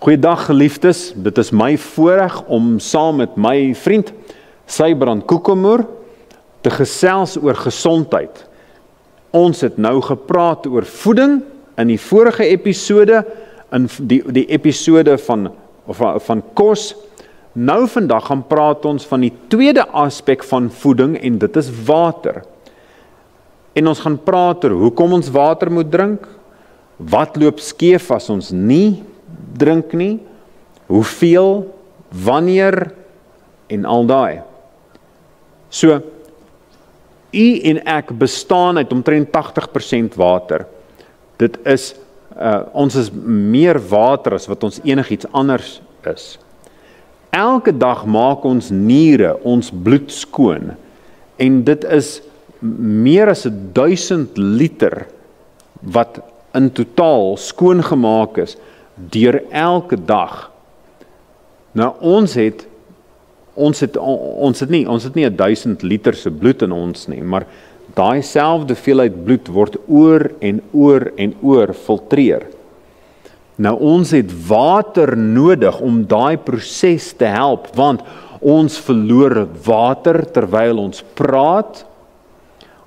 Goeiedag geliefdes, dit is my voorreg om saam met my vriend Sybrand Koekemoer te gesels oor gesondheid. Ons het nou gepraat oor voeding in die vorige episode, in die episode van kos. Nou vandag gaan praat ons van die tweede aspek van voeding en dit is water. En ons gaan praat oor hoekom ons water moet drink, wat loop skeef as ons nie drink nie, hoeveel, wanneer en al daai. So, u en ek bestaan uit omtrent 80% water. Dit is, ons is meer water as wat ons enigiets anders is. Elke dag maak ons niere, ons bloed skoon, en dit is meer as 1000 liter wat in totaal skoongemaak is, deur elke dag. Nou ons het nie 1000 liter se bloed in ons nie, maar daai selfde hoeveelheid bloed word oor en oor filtreer. Nou ons het water nodig om daai proses te help, want ons verloor water terwyl ons praat,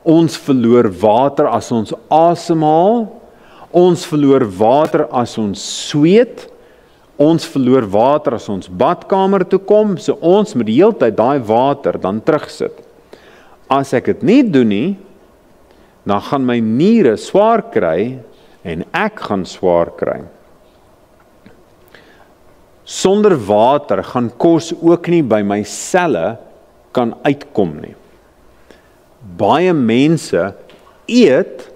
ons verloor water as ons asemhaal, ons verloor water as ons sweet, ons verloor water as ons badkamer toe kom, so ons moet die hele tyd daai water dan terugsit. As ek dit nie doen nie, dan gaan my niere swaar kry en ek gaan swaar kry. Sonder water gaan kos ook nie by my selle kan uitkom nie. Baie mense eet,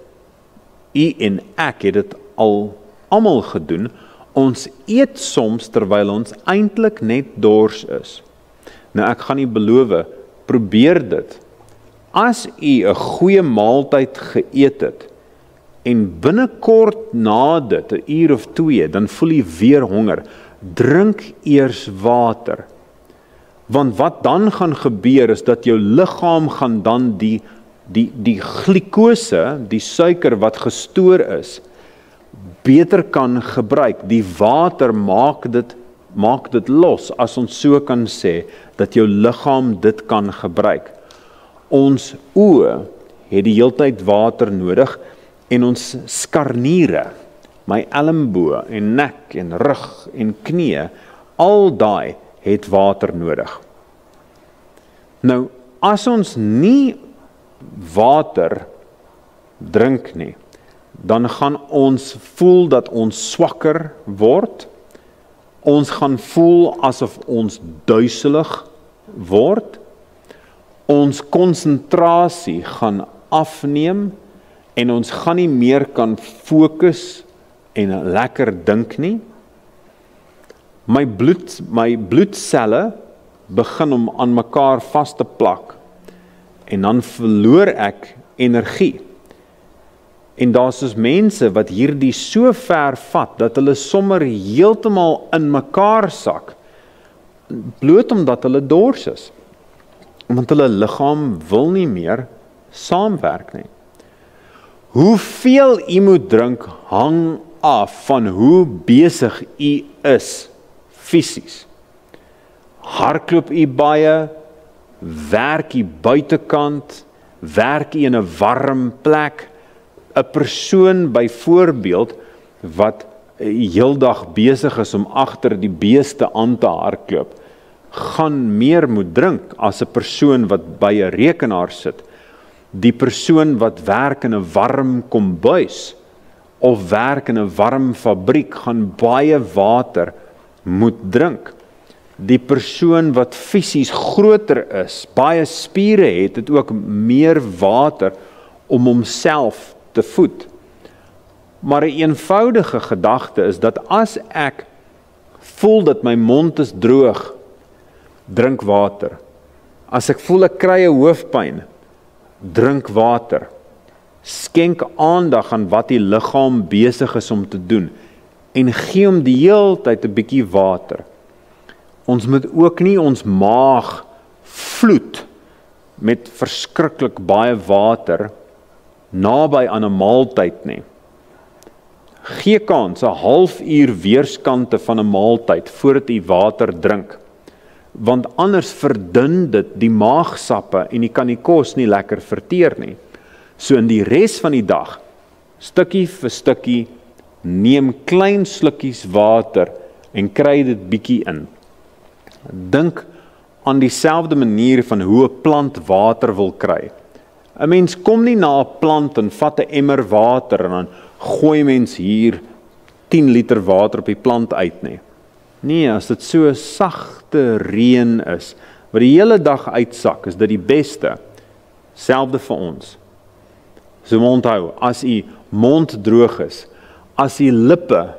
u en ek het dit almal gedoen, ons eet soms terwyl ons eintlik net dors is. Nou ek gaan nie beloof, probeer dit. As u 'n goeie maaltyd geëet het, en binnekort na dit, 'n uur of 2, dan voel u weer honger, drink eers water. Want wat dan gaan gebeur is dat jou liggaam gaan dan die glikose, die suiker wat gestoor is, beter kan gebruik. Die water maak dit los, as ons so kan sê, dat jou liggaam dit kan gebruik. Ons oë het die heeltyd water nodig, en ons skarniere, my elmboë en nek en rug en knie, al daai het water nodig. Nou, as ons nie water drink nie, dan gaan ons voel dat ons swakker word, ons gaan voel asof ons duiselig word, ons konsentrasie gaan afneem, en ons gaan nie meer kan fokus en lekker dink nie. My bloedselle begin om aan mekaar vas te plak, en dan verloor ek energie. En daar's dus mense wat hierdie so ver vat, dat hulle sommer heeltemal in mekaar sak, bloot omdat hulle dors is. Want hulle liggaam wil nie meer saamwerk nie. Hoeveel u moet drink, hang af van hoe besig u is, fisies. Hardloop u baie, werk u buitekant, werk u in 'n warm plek, 'n persoon byvoorbeeld wat heeldag besig is om agter die beeste aan te hardloop, gaan meer moet drink as 'n persoon wat by 'n rekenaar sit. Die persoon wat werk in 'n warm kombuis of werk in 'n warm fabriek gaan baie water moet drink. Die persoon wat fisies groter is, baie spiere het ook meer water om homself te voed. Maar 'n eenvoudige gedagte is dat as ek voel dat my mond is droog, drink water. As ek voel ek kry 'n hoofpyn, drink water. Skenk aandag aan wat die liggaam besig is om te doen en gee hom die hele tyd 'n bietjie water. Ons moet ook nie ons maag vloed met verskriklik baie water naby aan 'n maaltyd nie. Gee kans 'n halfuur weerskante van 'n maaltyd voordat u water drink. Want anders verdun dit die maagsappe en u kan die kos nie lekker verteer nie. So in die res van die dag, stukkie vir stukkie, neem klein slukkies water en kry dit bietjie in. Dink aan dieselfde manier van hoe 'n plant water wil kry. 'n Mens kom nie na 'n plant en vat 'n emmer water en dan gooi mens hier 10 liter water op die plant uit nie. Nee, as dit so 'n sagte reën is, wat die hele dag uitsak, is dit die beste. Selfde vir ons. So onthou, as u mond droog is, as u lippe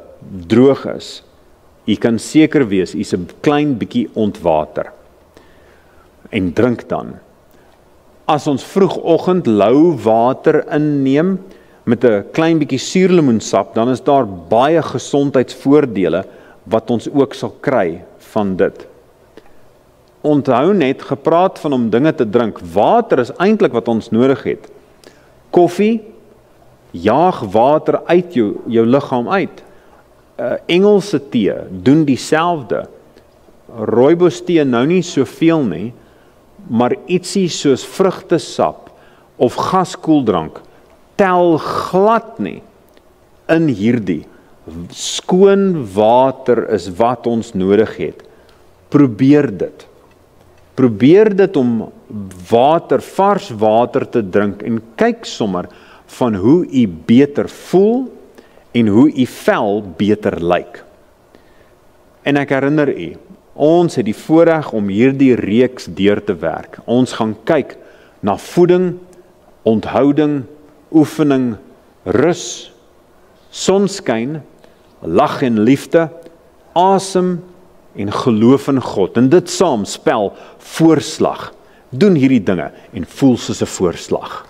droog is, u kan seker wees, u is 'n klein bietjie ontwater. En drink dan. As ons vroegoggend lou water inneem, met 'n klein bietjie suurlemoensap, dan is daar baie gesondheidsvoordele, wat ons ook sal kry van dit. Onthou net, gepraat van om dinge te drink, water is eintlik wat ons nodig het. Koffie, jaag water uit jou liggaam uit. Engelse tee, doen dieselfde. Rooibos tee nou nie soveel nie, maar ietsie soos vrugtesap, of gaskoeldrank, tel glad nie in hierdie. Skoon water is wat ons nodig het. Probeer dit. Probeer dit om water, vars water te drink en kyk sommer van hoe u beter voel en hoe u vel beter lyk. En ek herinner u, ons het die voorreg om hierdie reeks deur te werk. Ons gaan kyk na voeding, onthouding, oefening, rus, sonskyn, lag en liefde, asem en geloof in God. En dit saam spel voorslag. Doen hierdie dinge en voel soos 'n voorslag.